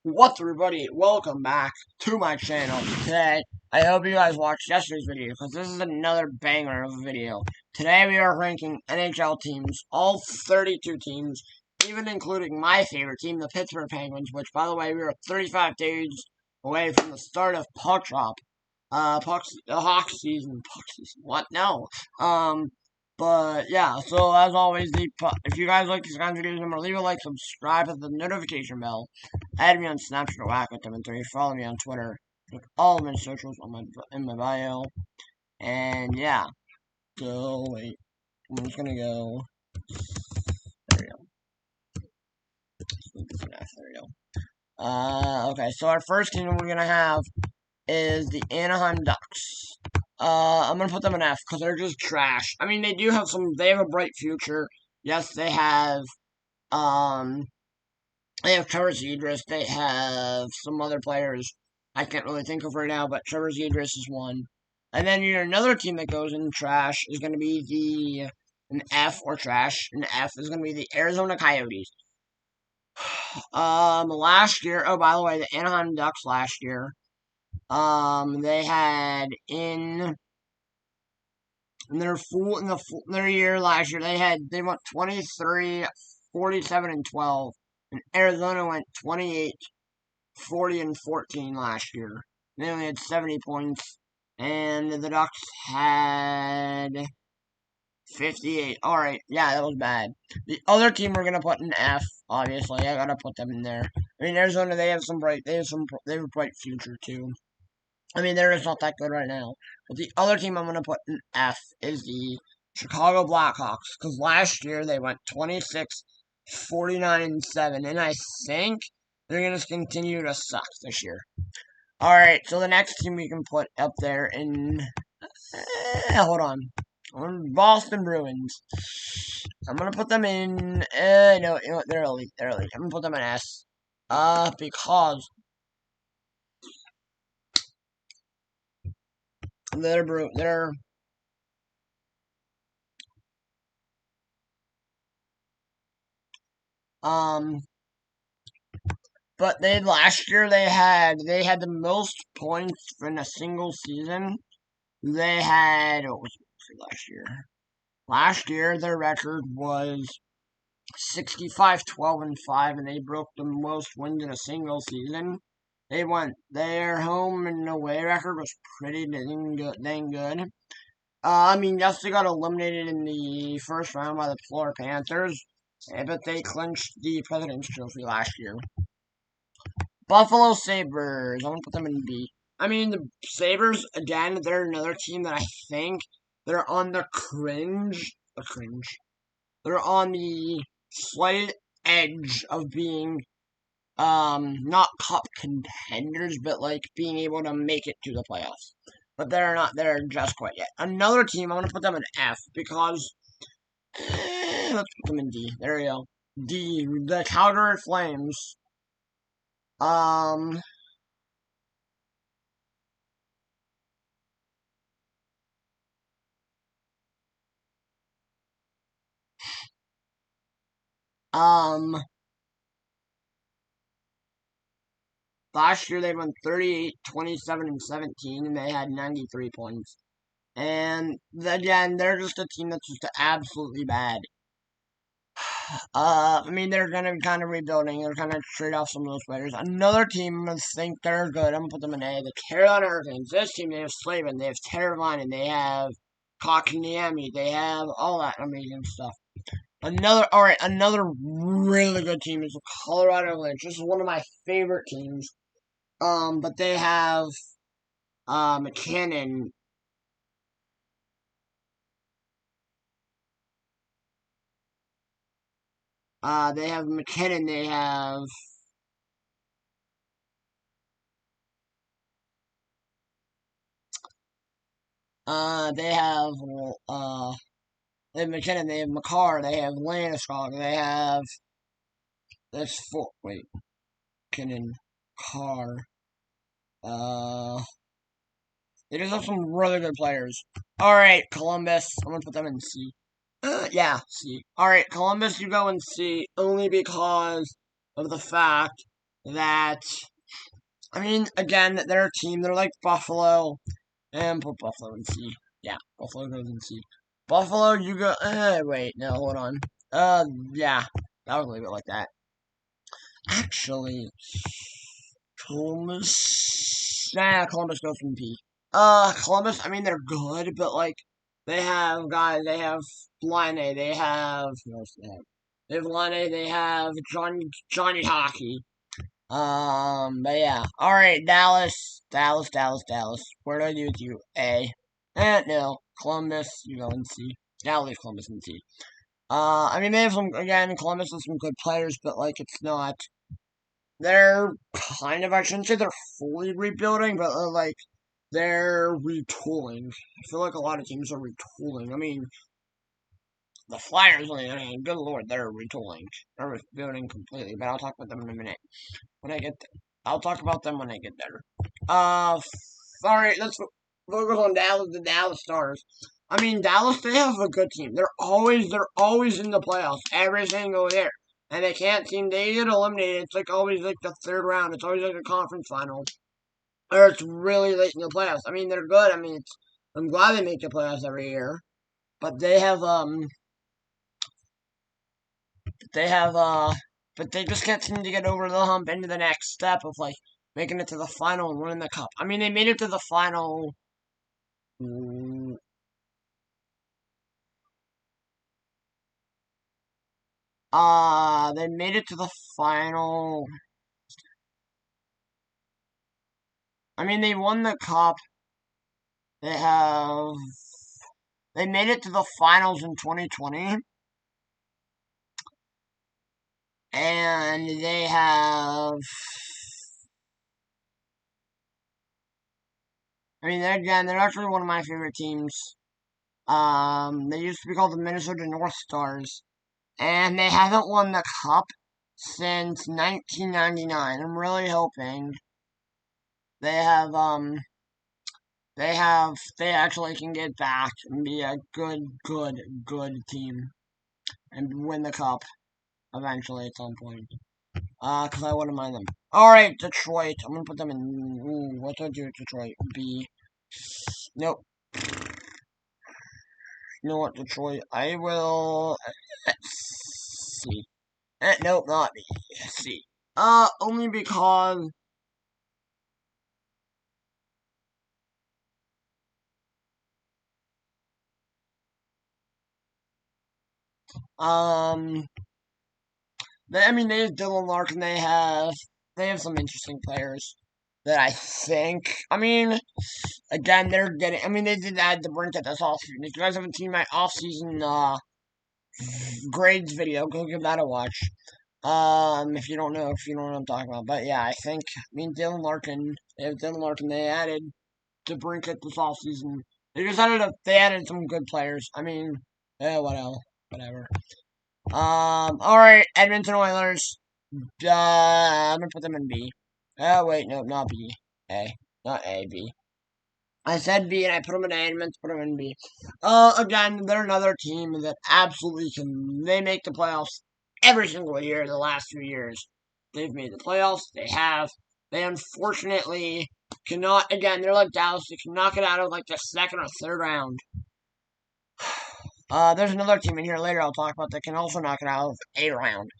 What's up, everybody? Welcome back to my channel. Today, I hope you guys watched yesterday's video because this is another banger of a video. Today we are ranking NHL teams, all 32 teams, even including my favorite team, the Pittsburgh Penguins, which, by the way, we are 35 days away from the start of puck drop. Hawk season, what? No. But yeah, so as always, if you guys like these kinds of videos, remember leave a like, subscribe, hit the notification bell, add me on Snapchat or Whack3, follow me on Twitter, click all of my socials in my bio, and yeah. So wait, I'm just gonna go. There we go. There we go. Okay, so our first team we're gonna have is the Anaheim Ducks. I'm gonna put them in F because they're just trash. I mean, they have a bright future. Yes, they have Trevor Zegras. They have some other players I can't really think of right now, but Trevor Zegras is one. And then another team that goes in trash is gonna be an F or trash. An F is gonna be the Arizona Coyotes. Last year, oh, by the way, the Anaheim Ducks last year, they had in their year last year, they went 23, 47, and 12. And Arizona went 28, 40, and 14 last year. They only had 70 points. And the Ducks had 58. Alright, yeah, that was bad. The other team we're gonna put in F, obviously. I gotta put them in there. I mean, Arizona, they have a bright future too. I mean, they're just not that good right now. But the other team I'm going to put in F is the Chicago Blackhawks. Because last year they went 26, 49, and 7. And I think they're going to continue to suck this year. Alright, so the next team we can put up there in... hold on. Boston Bruins. I'm going to put them in... no, you know what? They're elite. I'm going to put them in S. Because... They're but last year they had the most points in a single season. They had what was it last year? Last year their record was 65, 12, and 5, and they broke the most wins in a single season. Their home and away record was pretty dang good. I mean, yes, they got eliminated in the first round by the Florida Panthers, but they clinched the President's Trophy last year. Buffalo Sabres. I'm going to put them in B. I mean, the Sabres, again, they're another team that I think they're on the cringe. They're on the slight edge of being, not cup contenders, but like being able to make it to the playoffs. But they're not there just quite yet. Another team, I'm going to put them in F because, let's put them in D. There we go. D, the Calgary Flames. Um, last year they won 38, 27, and 17, and they had 93 points. And again, they're just a team that's just absolutely bad. I mean, they're going to be kind of rebuilding. They're going to trade off some of those players. Another team, I think they're good. I'm going to put them in A. The Carolina Hurricanes. This team, they have Slavin. They have Teravainen. They have Kotkaniemi. They have all that amazing stuff. Another really good team is the Colorado Avalanche. This is one of my favorite teams. But they have, McKinnon. They have McKinnon. They have McKinnon. They have McCarr. They have Landeskog. They have McKinnon, Carr. They just have some really good players. All right, Columbus. I'm gonna put them in C. Yeah, C. All right, Columbus. You go in C only because of the fact that, I mean, again, they're a team. They're like Buffalo. And put Buffalo in C. Yeah, Buffalo goes in C. Buffalo, you go. Wait, no, hold on. Yeah, I would leave it like that. Actually, Columbus. Nah, Columbus goes in P. Columbus. I mean, they're good, but like, they have guys. They have Line. They have. Who else they have? They have Line. They have Johnny Hockey. But yeah. Alright, Dallas. Where do I do with you? A. No. Columbus, you go in C. Now leave Columbus in C. I mean, they have some, again, Columbus has some good players, but, like, it's not, they're kind of, I shouldn't say they're fully rebuilding, but, like, they're retooling. I feel like a lot of teams are retooling. I mean, the Flyers, I mean, good lord, they're retooling. They're rebuilding completely, but I'll talk about them in a minute. When I get there. I'll talk about them when I get there. Alright, let's focus on Dallas, the Dallas Stars. I mean, Dallas, they have a good team. They're always in the playoffs every single year. And they can't seem, they get eliminated. It's like always like the third round. It's always like a conference final. Or it's really late in the playoffs. I mean, they're good. I mean, I'm glad they make the playoffs every year. But but they just can't seem to get over the hump into the next step of like making it to the final and winning the cup. I mean, they made it to the final. mm, they made it to the final. I mean, they won the cup. They have. They made it to the finals in 2020, and they have. I mean, again, they're actually one of my favorite teams. They used to be called the Minnesota North Stars, and they haven't won the cup since 1999. I'm really hoping they have they actually can get back and be a good team and win the cup eventually at some point. Cause I wouldn't mind them. All right, Detroit. I'm gonna put them in. Ooh, what do I do with Detroit? B. Nope. You know what, Detroit? I will. C. Nope, not B. C. Only because um I mean they have Dylan Larkin, they have some interesting players that I think I mean again they're getting I mean they did add the brink at this offseason. If you guys haven't seen my offseason grades video, go give that a watch. If you don't know what I'm talking about. But yeah, I think I mean Dylan Larkin, they have Dylan Larkin, they added to brink at this offseason. They added some good players. I mean, yeah, what else? Whatever. Alright, Edmonton Oilers. I'm gonna put them in B. Oh, wait, no, not B. A. Not A, B. I said B and I put them in A and meant to put them in B. Again, they're another team that absolutely can. They make the playoffs every single year the last 2 years. They've made the playoffs. They have. They unfortunately cannot. Again, they're like Dallas. They cannot get out of like the second or third round. There's another team in here later I'll talk about that can also knock it out of a round.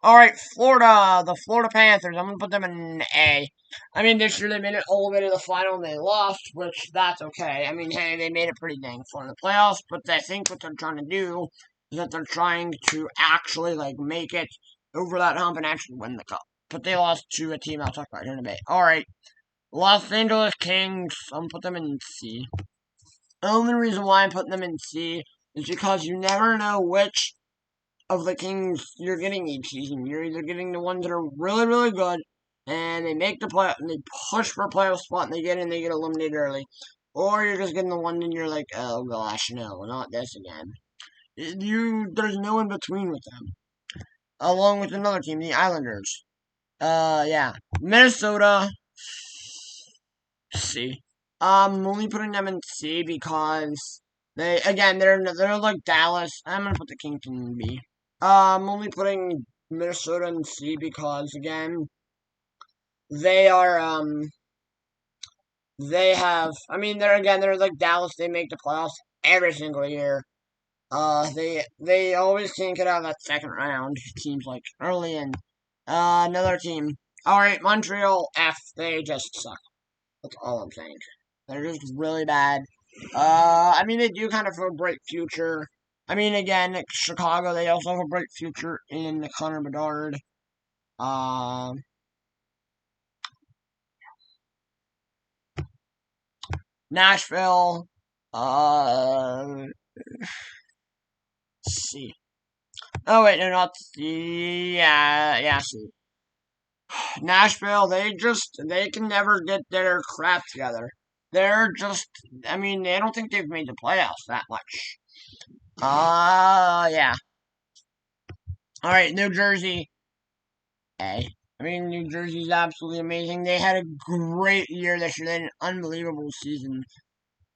Alright, Florida, the Florida Panthers. I'm going to put them in A. I mean, this year they made it all the way to the final and they lost, which that's okay. I mean, hey, they made it pretty dang far in the playoffs, but I think what they're trying to do is that they're trying to actually, like, make it over that hump and actually win the cup. But they lost to a team I'll talk about here in a bit. Alright, Los Angeles Kings. I'm going to put them in C. The only reason why I'm putting them in C is because you never know which of the Kings you're getting each season. You're either getting the ones that are really good and they make the play and they push for a playoff spot and they get in, they get eliminated early, or you're just getting the one and you're like, oh gosh, no, not this again. There's no in between with them. Along with another team, the Islanders. Yeah, Minnesota. C. I'm only putting them in C because they're like Dallas. I'm gonna put the Kings in B. I'm only putting Minnesota in C because again they are they have. I mean, they're like Dallas. They make the playoffs every single year. They always can't get out of that second round. It seems like early in. Another team. All right, Montreal F. They just suck. That's all I'm saying. They're just really bad. I mean, they do kind of have a bright future. I mean, again, Chicago, they also have a bright future in Connor Bedard. Um, Nashville. Let's see. Oh wait, no, not yeah. See, Nashville. They can never get their crap together. They're just. I mean, they don't think they've made the playoffs that much. Yeah. All right, New Jersey. A. I mean, New Jersey's absolutely amazing. They had a great year this year. They had an unbelievable season.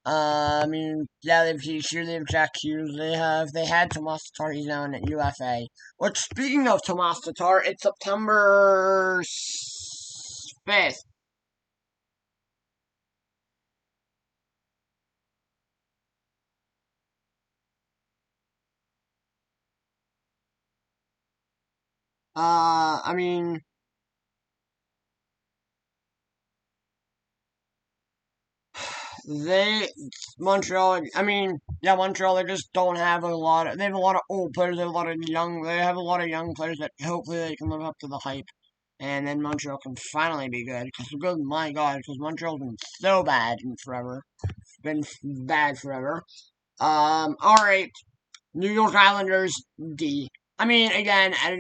I mean, yeah, they've this year they have Jack Hughes. They had Tomas Tatar. He's now in at UFA. Which, speaking of Tomas Tatar, it's September 5th. I mean, they Montreal. I mean, yeah, Montreal. They just don't have a lot. They have a lot of old players. They have a lot of young. They have a lot of young players that hopefully they can live up to the hype, and then Montreal can finally be good. Because good, my God, because Montreal's been so bad in forever. Been bad forever. All right, New York Islanders D. I mean, again, I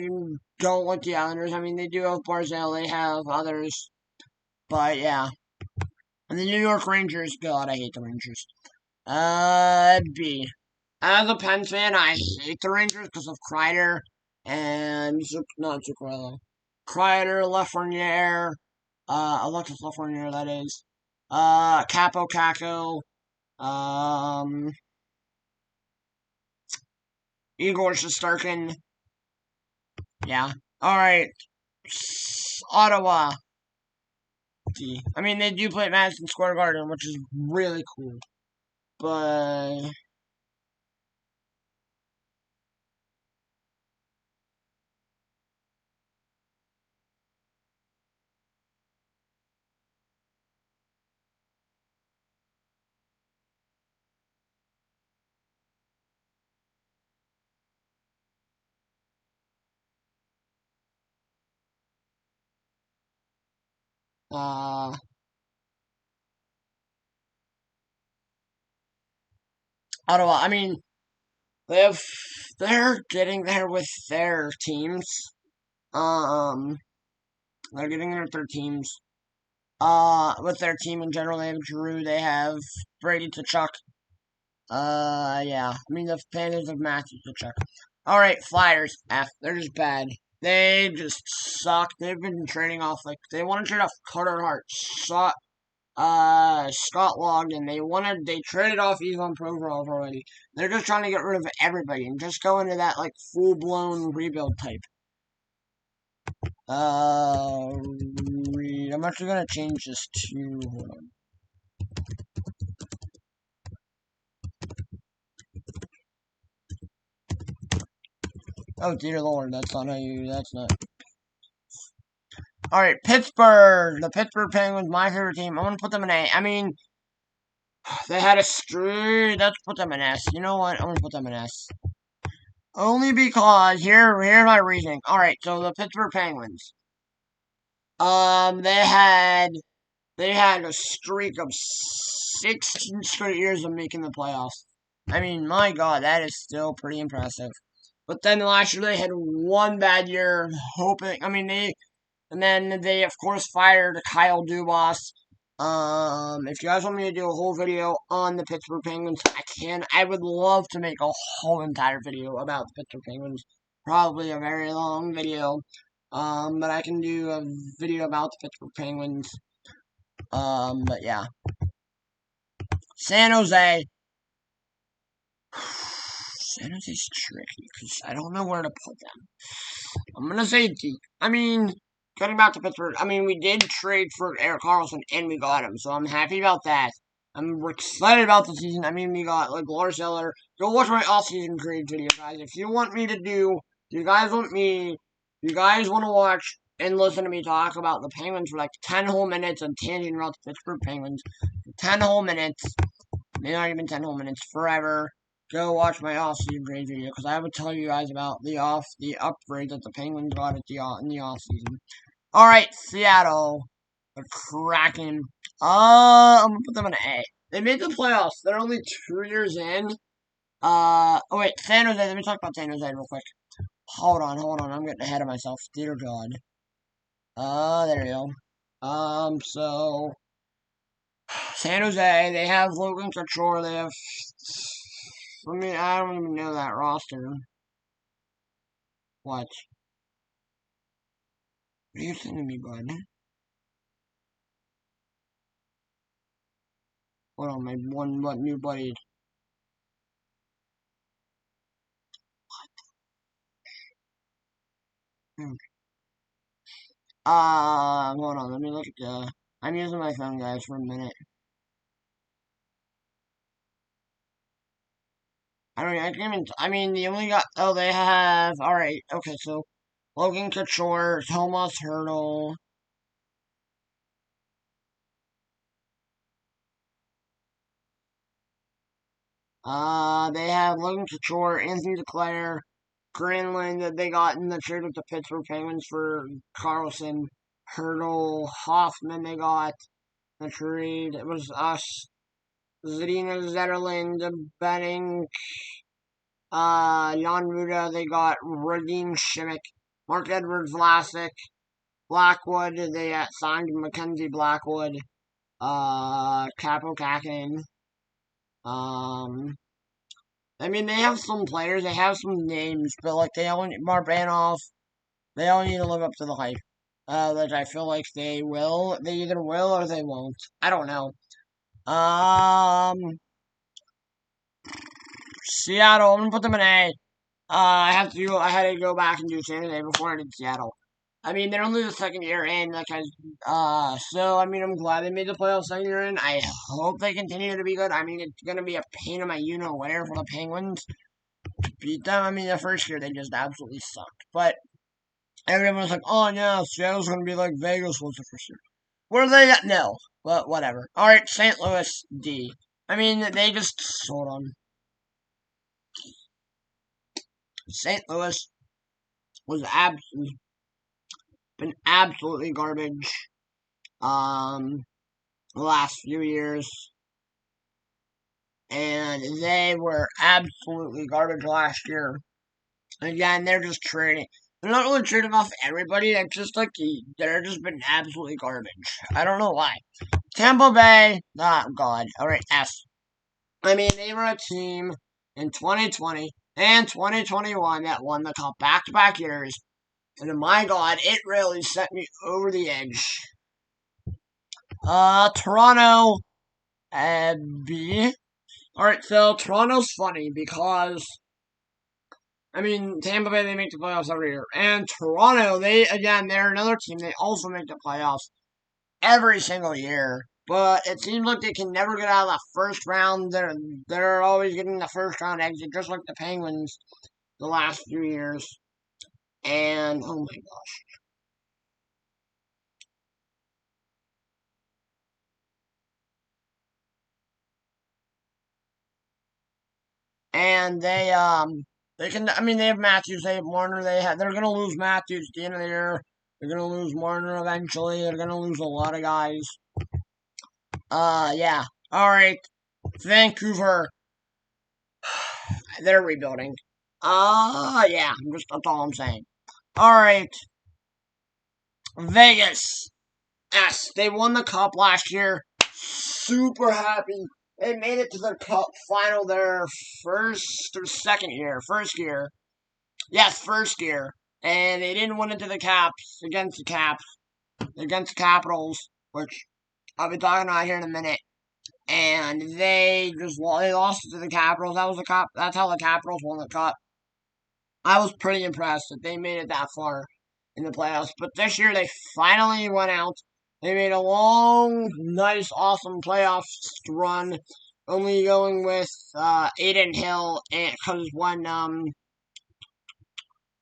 don't like the Islanders. I mean, they do have Barzell. They have others, but yeah. And the New York Rangers. God, I hate the Rangers. B. As a Pens fan, I hate the Rangers because of Kreider and not Zuccarello. Kreider, Lafreniere, Alexis Lafreniere, that is. Capo Caco, um, Igor Shesterkin. Yeah. All right. Ottawa. D. I mean, they do play at Madison Square Garden, which is really cool. But uh, Ottawa. I mean, they have they're getting there with their teams. Um, they're getting there with their teams. With their team in general, they have Drew. They have Brady Tkachuk. Yeah. I mean, the Panthers have Matthew Tkachuk. All right, Flyers. F. They're just bad. They just suck. They've been trading off like they want to trade off Carter Hart, Scott Logden. They traded off Ivan Provorov already. They're just trying to get rid of everybody and just go into that like full blown rebuild type. I'm actually gonna change this to. Hold on. Oh dear lord, that's not how you. That's not. All right, Pittsburgh. The Pittsburgh Penguins, my favorite team. I'm gonna put them in A. I mean, they had a streak. Let's put them in S. You know what? I'm gonna put them in S. Only because here's my reasoning. All right, so the Pittsburgh Penguins. They had a streak of 16 straight years of making the playoffs. I mean, my God, that is still pretty impressive. But then last year they had one bad year, hoping. I mean, and then they of course fired Kyle Dubas. If you guys want me to do a whole video on the Pittsburgh Penguins, I can. I would love to make a whole entire video about the Pittsburgh Penguins. Probably a very long video. But I can do a video about the Pittsburgh Penguins. But yeah. San Jose. San Jose's tricky because I don't know where to put them. I'm gonna say D. I mean, getting back to Pittsburgh, I mean, we did trade for Eric Carlson, and we got him, so I'm happy about that. I'm excited about the season. I mean, we got, like, Lars Eller. Go watch my off-season grade video, guys. If you want me to do, you guys want to watch and listen to me talk about the Penguins for, like, 10 whole minutes and tangent about the Pittsburgh Penguins. 10 whole minutes. Maybe not even 10 whole minutes. Forever. Go watch my off-season grade video, because I would tell you guys about the upgrade that the Penguins got in the off-season. Alright, Seattle. The Kraken. I'm gonna put them in an A. They made the playoffs. They're only 2 years in. Oh wait, San Jose. Let me talk about San Jose real quick. Hold on. I'm getting ahead of myself. Dear God. There you go. So San Jose. They have Logan Couture. They have. I don't even know that roster. What? What are you sending me, bud? Hold on, my one new buddy. Hold on, let me look at I'm using my phone, guys, for a minute. I can't even, I mean, they only got, oh, they have, alright, okay, so, Logan Couture, Thomas Hurdle, they have Logan Couture, Anthony DeClaire, Granlund that they got in the trade with the Pittsburgh Penguins for Carlson, Hurdle, Hoffman they got the trade, it was us, Zadina Zetterland, Benning, Jan Ruda, they got Radim Shimmick, Mark Edwards Vlasic, Blackwood, they signed Mackenzie Blackwood, Capo Kakin. Um, I mean, they have some players, they have some names, but like they only Marbanoff, they all need to live up to the hype. Which I feel like they will. They either will or they won't. I don't know. Seattle. I'm gonna put them in A. I had to go back and do San Jose before I did Seattle. I mean, they're only the second year in, so I mean, I'm glad they made the playoffs second year in. I hope they continue to be good. I mean, it's gonna be a pain in my you-know-where for the Penguins to beat them. I mean, the first year they just absolutely sucked, but everyone was like, "Oh yeah, Seattle's gonna be like Vegas was the first year." Were they? No, but whatever. All right, St. Louis D. I mean, they just hold on. St. Louis was absolutely been absolutely garbage. Um, the last few years, and they were absolutely garbage last year. Again, they're just trading. They're not really trading off everybody. It's just like they're just been absolutely garbage. I don't know why. Tampa Bay, oh God. All right, S. I mean, they were a team in 2020 and 2021 that won the cup back-to-back years. And my God, it really set me over the edge. Toronto, B. Alright, so Toronto's funny because, I mean, Tampa Bay, they make the playoffs every year. And Toronto, they're another team. They also make the playoffs every single year. But it seems like they can never get out of the first round. They're always getting the first round exit, just like the Penguins the last few years. And, oh my gosh. And they can, I mean, they have Matthews, they have Marner, they're gonna lose Matthews at the end of the year. They're gonna lose Marner eventually. They're gonna lose a lot of guys. Yeah. Alright. Vancouver. They're rebuilding. Yeah. That's all I'm saying. Alright. Vegas. Yes. They won the cup last year. Super happy. They made it to the cup final their first or second year. First year. Yes, first year. And they didn't win it to the against the Capitals, which I'll be talking about here in a minute. And they lost it to the Capitals. That's how the Capitals won the cup. I was pretty impressed that they made it that far. in the playoffs. But this year they finally went out. They made a long, nice, awesome playoffs run, only going with Aiden Hill because when not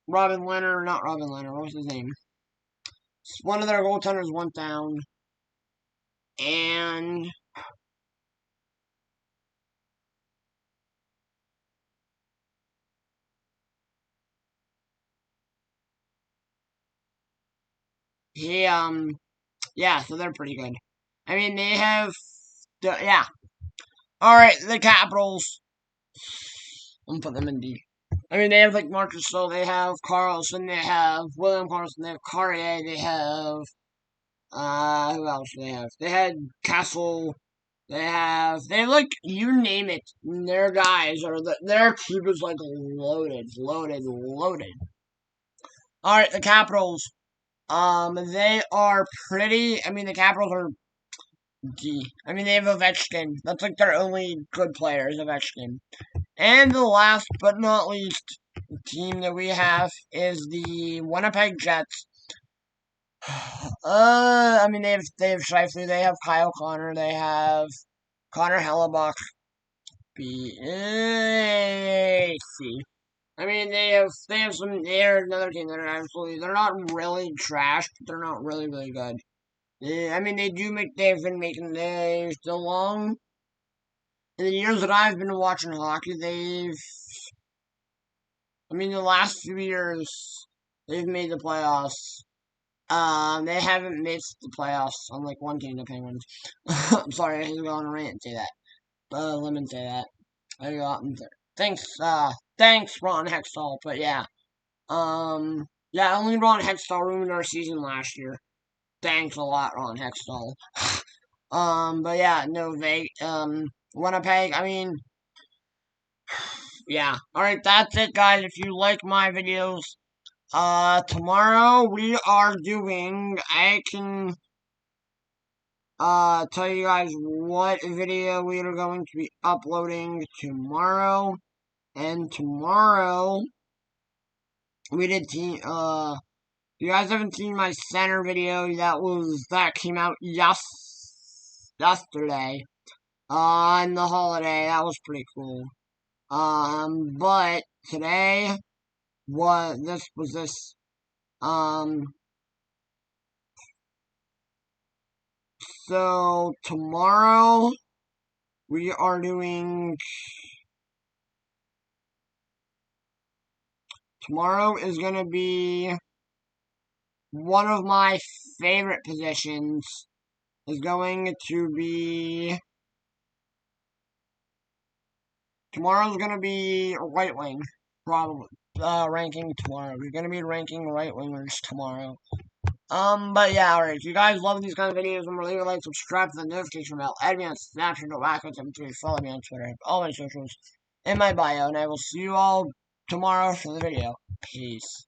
Robin Leonard, what was his name? One of their goaltenders went down, and he yeah, so they're pretty good. I mean, they have yeah. All right, the Capitals. I'm gonna put them in D. I mean, they have like Marcus Stoll, they have Carlson, they have William Carlson, they have Carrier, they have who else do they have? They had Castle. They have like you name it. Their guys are their team is like loaded, loaded, loaded. All right, the Capitals. They are pretty. I mean, the Capitals are D. I mean, they have Ovechkin. That's like their only good player is Ovechkin. And the last but not least team that we have is the Winnipeg Jets. I mean they have Scheifele, they have Kyle Connor, they have Connor Hellebuck. C. I mean they have some. They're another team that are absolutely. They're not really trash, but they're not really really good. I mean they've been making they the long in the years that I've been watching hockey. I mean the last few years they've made the playoffs. They haven't missed the playoffs, unlike one team, the Penguins. I'm sorry, I had to go on a rant and say that. Let me say that. I got thanks, thanks, Ron Hextall. But yeah, only Ron Hextall ruined our season last year. Thanks a lot, Ron Hextall. But yeah, no, Winnipeg. I mean, yeah. All right, that's it, guys. If you like my videos, tomorrow we are doing. I can tell you guys what video we are going to be uploading tomorrow. And tomorrow we did you guys haven't seen my center video that came out yesterday on the holiday. That was pretty cool. But today this so tomorrow we are doing. Tomorrow is going to be one of my favorite positions. Is going to be. Tomorrow's going to be right wing. Probably. Ranking tomorrow. We're going to be ranking right wingers tomorrow. But yeah, alright. If you guys love these kind of videos, remember leave a like, subscribe to the notification bell, add me on Snapchat, Wacko73, follow me on Twitter, all my socials in my bio, and I will see you all tomorrow for the video. Peace.